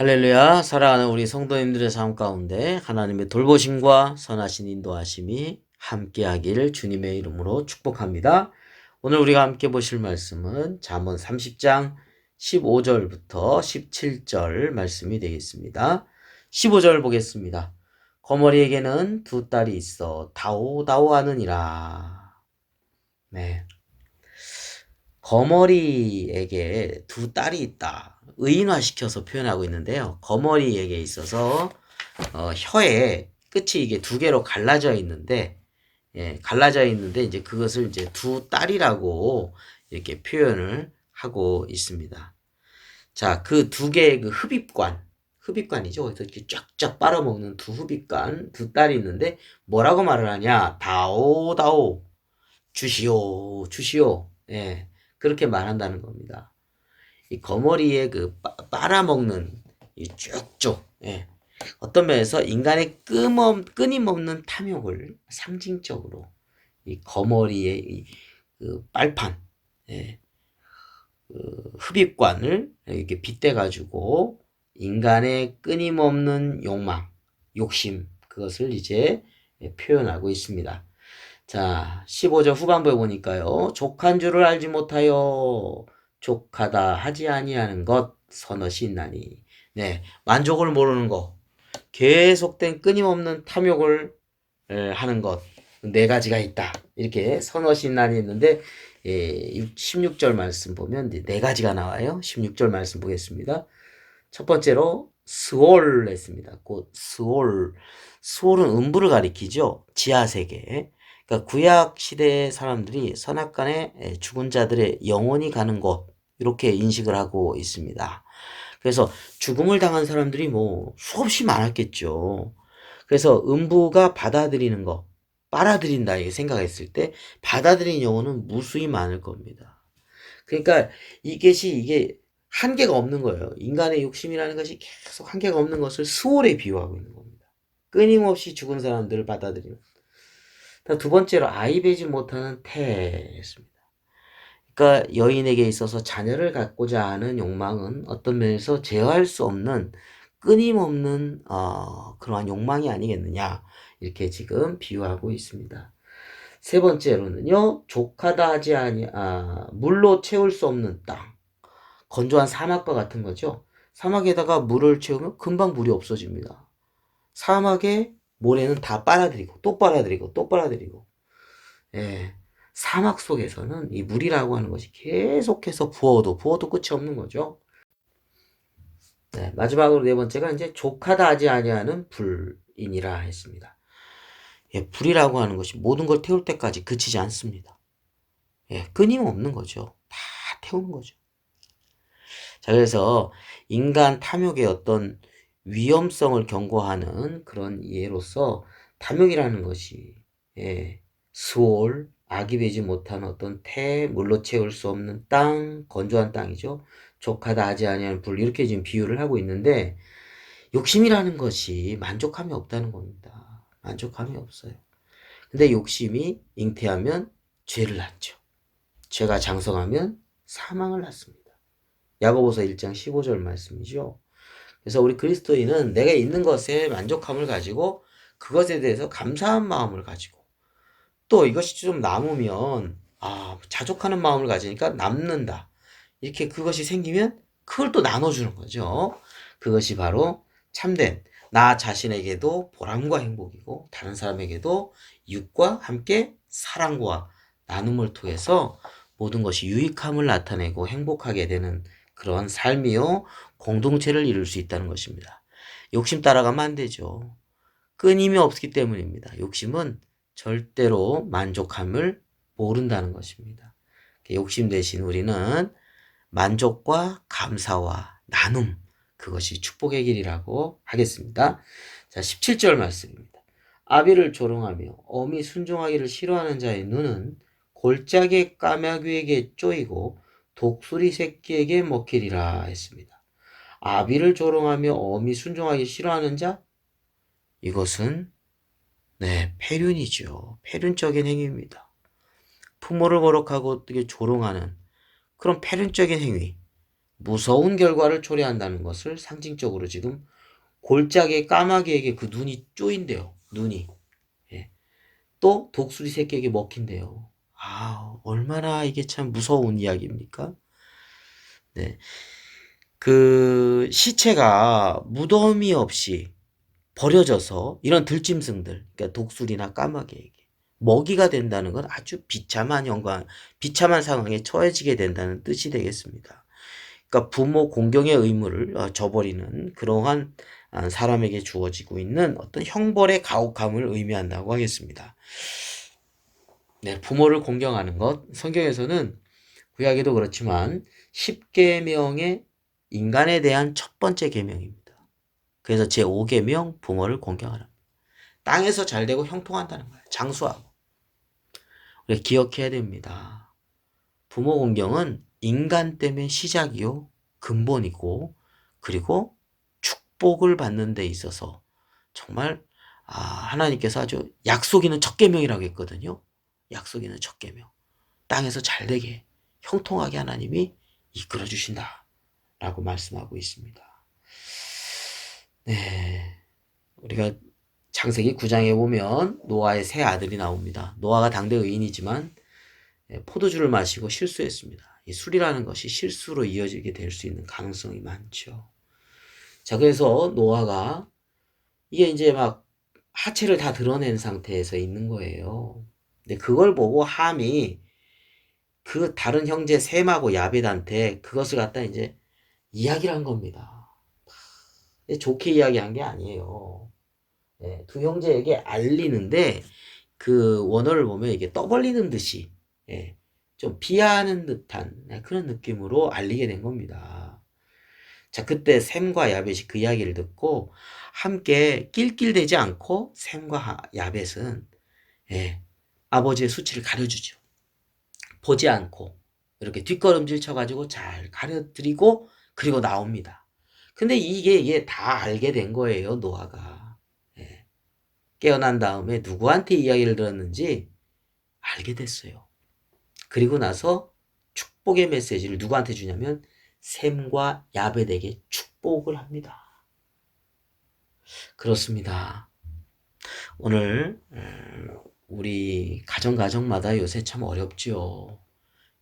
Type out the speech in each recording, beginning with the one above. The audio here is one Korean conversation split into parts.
할렐루야, 사랑하는 우리 성도님들의 삶 가운데 하나님의 돌보심과 선하신 인도하심이 함께하기를 주님의 이름으로 축복합니다. 오늘 우리가 함께 보실 말씀은 잠언 30장 15절부터 17절 말씀이 되겠습니다. 15절 보겠습니다. 거머리에게는 두 딸이 있어 다오다오 하느니라. 네. 거머리에게 두 딸이 있다. 의인화시켜서 표현하고 있는데요. 거머리에게 있어서 혀의 끝이 이게 두 개로 갈라져 있는데, 갈라져 있는데 이제 그것을 이제 두 딸이라고 이렇게 표현을 하고 있습니다. 자, 그 두 개의 그 흡입관이죠. 그래서 이렇게 쫙쫙 빨아먹는 두 흡입관, 두 딸이 있는데 뭐라고 말을 하냐? 다오다오, 주시오, 주시오. 예, 그렇게 말한다는 겁니다. 이 거머리에 그 빨아먹는 이 쭉쭉, 예. 어떤 면에서 인간의 끊임없는 탐욕을 상징적으로 이 거머리의 그 빨판, 예. 그 흡입관을 이렇게 빗대가지고 인간의 끊임없는 욕망, 욕심, 그것을 이제 표현하고 있습니다. 자, 15절 후반부에 보니까요. 족한 줄을 알지 못하여 족하다 하지 아니하는 것 선엇이 있나니. 네, 만족을 모르는 것, 계속된 끊임없는 탐욕을 하는 것, 네 가지가 있다. 이렇게 선엇이 있나니 했는데 16절 말씀 보면 네 가지가 나와요. 16절 말씀 보겠습니다. 첫 번째로 스올 했습니다. 곧 스올. 스올은 음부를 가리키죠. 지하세계. 그러니까 구약 시대의 사람들이 선악간에 죽은 자들의 영혼이 가는 곳 이렇게 인식을 하고 있습니다. 그래서 죽음을 당한 사람들이 뭐 수없이 많았겠죠. 그래서 음부가 받아들이는 거, 빨아들인다 이렇게 생각했을 때 받아들인 영혼은 무수히 많을 겁니다. 그러니까 이게 한계가 없는 거예요. 인간의 욕심이라는 것이 계속 한계가 없는 것을 수월에 비유하고 있는 겁니다. 끊임없이 죽은 사람들을 받아들이는. 두 번째로 아이 베지 못하는 태였습니다. 그러니까 여인에게 있어서 자녀를 갖고자 하는 욕망은 어떤 면에서 제어할 수 없는 끊임없는 그러한 욕망이 아니겠느냐 이렇게 지금 비유하고 있습니다. 세 번째로는요, 족하다 하지 물로 채울 수 없는 땅, 건조한 사막과 같은 거죠. 사막에다가 물을 채우면 금방 물이 없어집니다. 사막의 모래는 다 빨아들이고 또 빨아들이고 또 빨아들이고, 예, 사막 속에서는 이 물이라고 하는 것이 계속해서 부어도 끝이 없는 거죠. 네, 마지막으로 네 번째가 이제 족하다 하지 아니하는 불이니라 했습니다. 예, 불이라고 하는 것이 모든 걸 태울 때까지 그치지 않습니다. 예, 끊임없는 거죠. 다 태우는 거죠. 자, 그래서 인간 탐욕의 어떤 위험성을 경고하는 그런 예로서 탐욕이라는 것이, 예, 수월, 악이 되지 못한 어떤 물로 채울 수 없는 땅, 건조한 땅이죠. 족하다 하지 아니하는 불, 이렇게 지금 비유를 하고 있는데, 욕심이라는 것이 만족함이 없다는 겁니다. 만족함이 없어요. 근데 욕심이 잉태하면 죄를 낳죠. 죄가 장성하면 사망을 낳습니다. 야고보서 1장 15절 말씀이죠. 그래서 우리 그리스도인은 내가 있는 것에 만족함을 가지고 그것에 대해서 감사한 마음을 가지고 또 이것이 좀 남으면 자족하는 마음을 가지니까 남는다. 이렇게 그것이 생기면 그걸 또 나눠주는 거죠. 그것이 바로 참된 나 자신에게도 보람과 행복이고 다른 사람에게도 이웃과 함께 사랑과 나눔을 통해서 모든 것이 유익함을 나타내고 행복하게 되는 그런 삶이요 공동체를 이룰 수 있다는 것입니다. 욕심 따라가면 안 되죠. 끊임이 없기 때문입니다. 욕심은 절대로 만족함을 모른다는 것입니다. 욕심 대신 우리는 만족과 감사와 나눔, 그것이 축복의 길이라고 하겠습니다. 자, 17절 말씀입니다. 아비를 조롱하며 어미 순종하기를 싫어하는 자의 눈은 골짜기 까마귀에게 쪼이고 독수리 새끼에게 먹히리라 했습니다. 아비를 조롱하며 어미 순종하기 싫어하는 자? 이것은 폐륜이죠. 폐륜적인 행위입니다. 부모를 거룩하고 어떻게 조롱하는 그런 폐륜적인 행위. 무서운 결과를 초래한다는 것을 상징적으로 지금 골짜기의 까마귀에게 그 눈이 쪼인대요. 눈이. 예. 또 독수리 새끼에게 먹힌대요. 아, 얼마나 이게 참 무서운 이야기입니까? 네. 그 시체가 무덤이 없이 버려져서 이런 들짐승들, 그러니까 독수리나 까마귀에게 먹이가 된다는 건 아주 비참한 상황에 처해지게 된다는 뜻이 되겠습니다. 그러니까 부모 공경의 의무를 저버리는 그러한 사람에게 주어지고 있는 어떤 형벌의 가혹함을 의미한다고 하겠습니다. 네, 부모를 공경하는 것, 성경에서는 구약에도 그렇지만 10계명의 인간에 대한 첫 번째 계명입니다. 그래서 제5계명 부모를 공경하라. 땅에서 잘되고 형통한다는 거예요. 장수하고. 우리가 기억해야 됩니다. 부모 공경은 인간 때문에 시작이요, 근본이고, 그리고 축복을 받는 데 있어서 정말 하나님께서 아주 약속 있는 첫 계명이라고 했거든요. 약속 있는 첫 계명. 땅에서 잘되게 형통하게 하나님이 이끌어 주신다 라고 말씀하고 있습니다. 네, 우리가 창세기 9장에 보면 노아의 세 아들이 나옵니다. 노아가 당대 의인이지만 포도주를 마시고 실수했습니다. 이 술이라는 것이 실수로 이어지게 될 수 있는 가능성이 많죠. 자, 그래서 노아가 이게 이제 막 하체를 다 드러낸 상태에서 있는 거예요. 근데 그걸 보고 함이 그 다른 형제 셈하고 야벳한테 그것을 갖다 이제 이야기를 한 겁니다. 좋게 이야기한 게 아니에요. 예, 두 형제에게 알리는데 그 원어를 보면 이게 떠벌리는 듯이 예, 좀 비하하는 듯한 그런 느낌으로 알리게 된 겁니다. 자, 그때 셈과 야벳이 그 이야기를 듣고 함께 낄낄대지 않고 셈과 야벳은 예, 아버지의 수치를 가려주죠. 보지 않고 이렇게 뒷걸음질 쳐가지고 잘 가려드리고 그리고 나옵니다. 근데 이게 다 알게 된 거예요, 노아가. 예. 깨어난 다음에 누구한테 이야기를 들었는지 알게 됐어요. 그리고 나서 축복의 메시지를 누구한테 주냐면 셈과 야벳에게 축복을 합니다. 그렇습니다. 오늘 우리 가정마다 요새 참 어렵죠.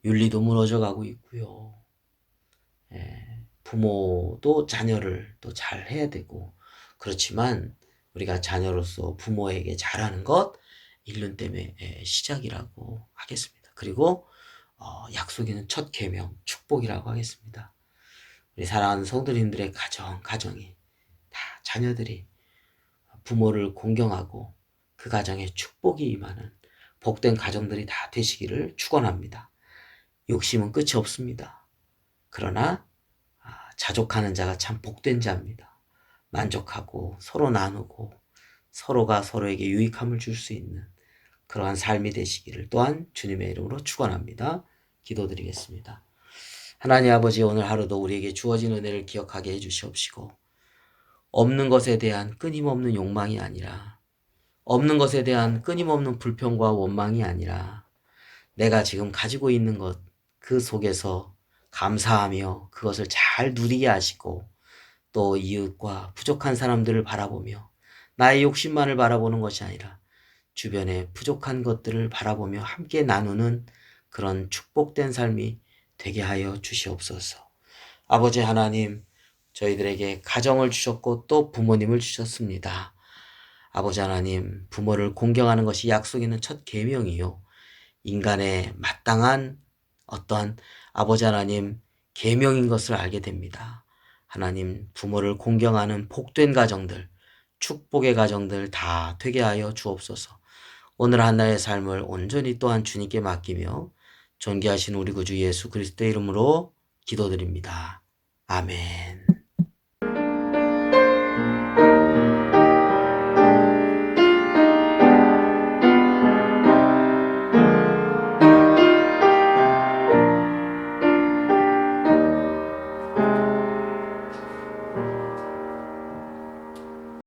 윤리도 무너져 가고 있고요. 부모도 자녀를 또 잘 해야 되고 그렇지만 우리가 자녀로서 부모에게 잘하는 것 일륜 때문에 시작이라고 하겠습니다. 그리고 약속에는 첫 계명 축복이라고 하겠습니다. 우리 사랑하는 성도님들의 가정이 다 자녀들이 부모를 공경하고 그 가정에 축복이 임하는 복된 가정들이 다 되시기를 축원합니다. 욕심은 끝이 없습니다. 그러나 자족하는 자가 참 복된 자입니다. 만족하고 서로 나누고 서로가 서로에게 유익함을 줄 수 있는 그러한 삶이 되시기를 또한 주님의 이름으로 축원합니다. 기도드리겠습니다. 하나님 아버지, 오늘 하루도 우리에게 주어진 은혜를 기억하게 해주시옵시고 없는 것에 대한 끊임없는 욕망이 아니라 없는 것에 대한 끊임없는 불평과 원망이 아니라 내가 지금 가지고 있는 것 그 속에서 감사하며 그것을 잘 누리게 하시고 또 이웃과 부족한 사람들을 바라보며 나의 욕심만을 바라보는 것이 아니라 주변의 부족한 것들을 바라보며 함께 나누는 그런 축복된 삶이 되게 하여 주시옵소서. 아버지 하나님, 저희들에게 가정을 주셨고 또 부모님을 주셨습니다. 아버지 하나님, 부모를 공경하는 것이 약속 있는 첫 계명이요, 인간의 마땅한 어떠한 아버지 하나님 계명인 것을 알게 됩니다. 하나님, 부모를 공경하는 복된 가정들, 축복의 가정들 다 되게 하여 주옵소서. 오늘 한나의 삶을 온전히 또한 주님께 맡기며 존귀하신 우리 구주 예수 그리스도의 이름으로 기도드립니다. 아멘.